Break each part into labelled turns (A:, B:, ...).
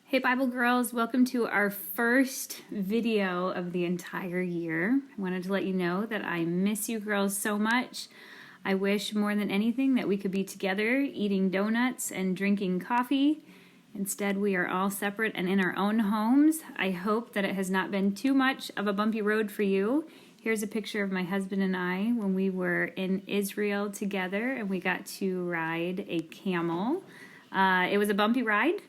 A: Hey Bible girls, welcome to our first video of the entire year. I wanted to let you know that I miss you girls so much. I wish more than anything that we could be together eating donuts and drinking coffee. Instead, we are all separate and in our own homes. I hope that it has not been too much of a bumpy road for you. Here's a picture of my husband and I when we were in Israel together and we got to ride a camel. It was a bumpy ride.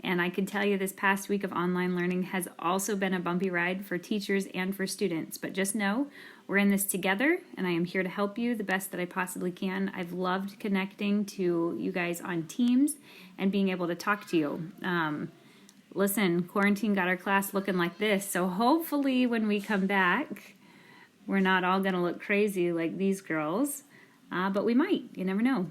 A: And I can tell you this past week of online learning has also been a bumpy ride for teachers and for students. But just know we're in this together and I am here to help you the best that I possibly can. I've loved connecting to you guys on Teams and being able to talk to you. Listen, quarantine got our class looking like this. So hopefully when we come back, we're not all going to look crazy like these girls. But we might. You never know.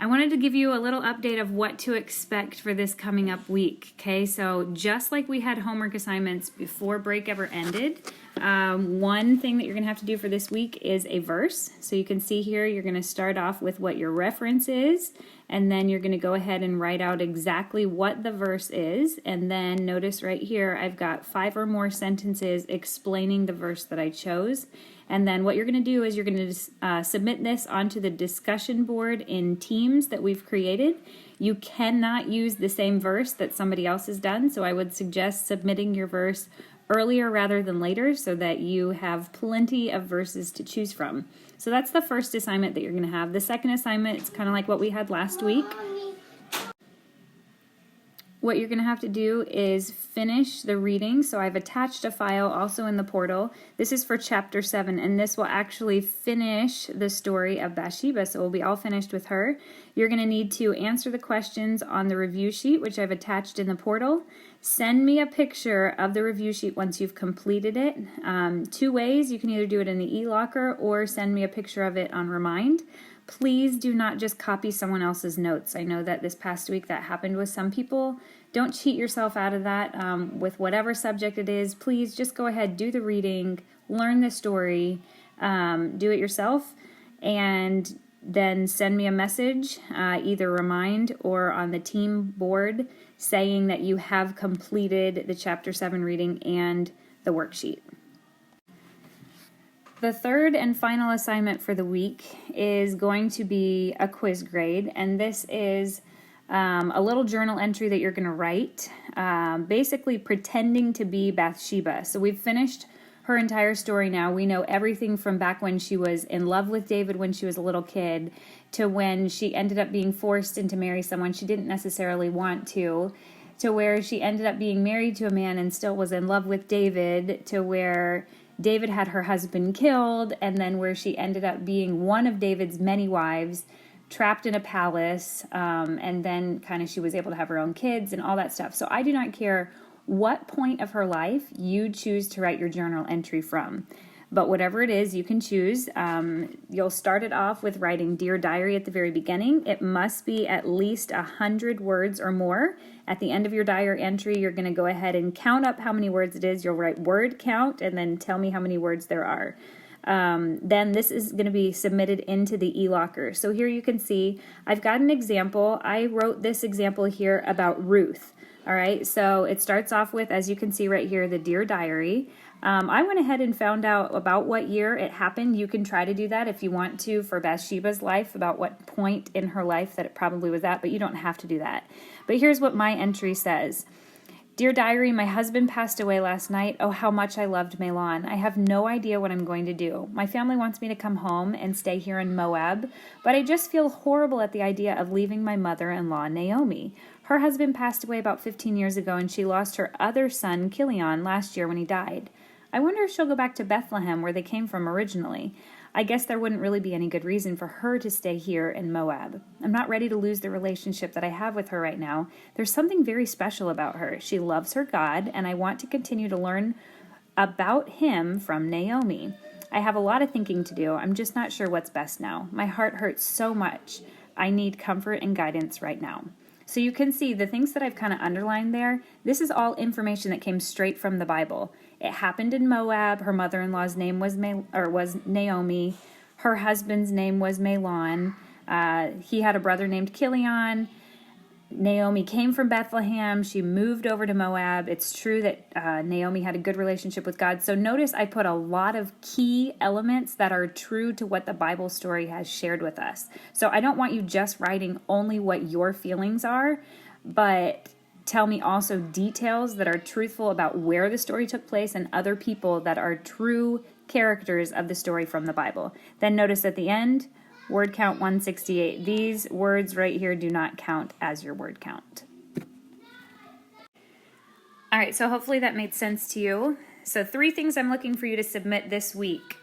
A: I wanted to give you a little update of what to expect for this coming up week, okay? So just like we had homework assignments before break ever ended, one thing that you're going to have to do for this week is a verse. So you can see here, you're going to start off with what your reference is, and then you're going to go ahead and write out exactly what the verse is, and then notice right here, I've got 5 or more sentences explaining the verse that I chose. And then what you're going to do is you're going to submit this onto the discussion board in Teams that we've created. You cannot use the same verse that somebody else has done, so I would suggest submitting your verse earlier rather than later so that you have plenty of verses to choose from. So that's the first assignment that you're going to have. The second assignment is kind of like what we had last week. What you're going to have to do is finish the reading. So I've attached a file also in the portal. This is for chapter 7, and this will actually finish the story of Bathsheba. So we'll be all finished with her. You're going to need to answer the questions on the review sheet, which I've attached in the portal. Send me a picture of the review sheet once you've completed it. 2 ways. You can either do it in the e-locker or send me a picture of it on Remind. Please do not just copy someone else's notes. I know that this past week that happened with some people. Don't cheat yourself out of that with whatever subject it is. Please just go ahead, do the reading, learn the story, do it yourself, and then send me a message, either Remind or on the team board, saying that you have completed the chapter 7 reading and the worksheet. The third and final assignment for the week is going to be a quiz grade, and this is a little journal entry that you're going to write, basically pretending to be Bathsheba. So we've finished her entire story now. We know everything from back when she was in love with David when she was a little kid to when she ended up being forced into marry someone she didn't necessarily want to where she ended up being married to a man and still was in love with David, to where David had her husband killed, and then where she ended up being one of David's many wives, trapped in a palace, and then kind of she was able to have her own kids and all that stuff. So I do not care what point of her life you choose to write your journal entry from. But whatever it is, you can choose. You'll start it off with writing Dear Diary at the very beginning. It must be at least 100 words or more. At the end of your diary entry, you're going to go ahead and count up how many words it is. You'll write word count and then tell me how many words there are. Then this is going to be submitted into the e-locker. So here you can see I've got an example. I wrote this example here about Ruth. All right, so it starts off with, as you can see right here, the Dear Diary. I went ahead and found out about what year it happened. You can try to do that if you want to for Bathsheba's life, about what point in her life that it probably was at, but you don't have to do that. But here's what my entry says. Dear Diary, my husband passed away last night. Oh, how much I loved Mahlon. I have no idea what I'm going to do. My family wants me to come home and stay here in Moab, but I just feel horrible at the idea of leaving my mother-in-law, Naomi. Her husband passed away about 15 years ago, and she lost her other son, Kilion, last year when he died. I wonder if she'll go back to Bethlehem, where they came from originally. I guess there wouldn't really be any good reason for her to stay here in Moab. I'm not ready to lose the relationship that I have with her right now. There's something very special about her. She loves her God, and I want to continue to learn about him from Naomi. I have a lot of thinking to do. I'm just not sure what's best now. My heart hurts so much. I need comfort and guidance right now. So you can see the things that I've kind of underlined there. This is all information that came straight from the Bible. It happened in Moab. Her mother-in-law's name was Naomi. Her husband's name was Mahlon. He had a brother named Kilion. Naomi came from Bethlehem. She moved over to Moab. It's true that Naomi had a good relationship with God. So notice I put a lot of key elements that are true to what the Bible story has shared with us. So I don't want you just writing only what your feelings are, but tell me also details that are truthful about where the story took place and other people that are true characters of the story from the Bible. Then notice at the end, word count 168. These words right here do not count as your word count. All right, so hopefully that made sense to you. So 3 things I'm looking for you to submit this week.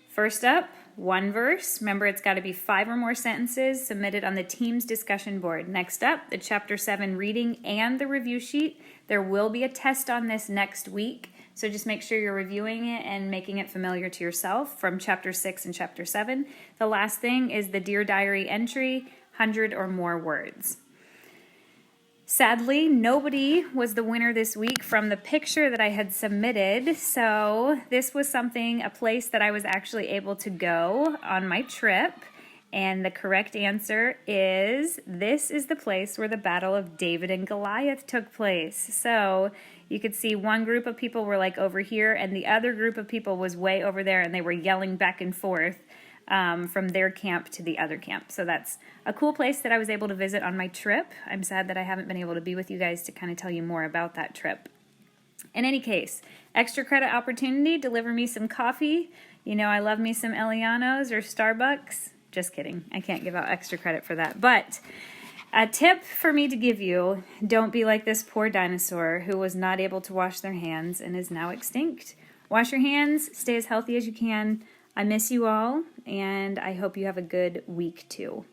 A: First up, 1 verse. Remember, it's got to be 5 or more sentences submitted on the team's discussion board. Next up, the Chapter 7 reading and the review sheet. There will be a test on this next week. So just make sure you're reviewing it and making it familiar to yourself from Chapter 6 and Chapter 7. The last thing is the Dear Diary entry, 100 or more words. Sadly, nobody was the winner this week from the picture that I had submitted. So this was a place that I was actually able to go on my trip. And the correct answer is, this is the place where the Battle of David and Goliath took place. So you could see one group of people were like over here, and the other group of people was way over there, and they were yelling back and forth from their camp to the other camp. So that's a cool place that I was able to visit on my trip. I'm sad that I haven't been able to be with you guys to kind of tell you more about that trip. In any case, extra credit opportunity, deliver me some coffee. You know I love me some Eliano's or Starbucks. Just kidding. I can't give out extra credit for that. But a tip for me to give you, don't be like this poor dinosaur who was not able to wash their hands and is now extinct. Wash your hands, stay as healthy as you can. I miss you all, and I hope you have a good week too.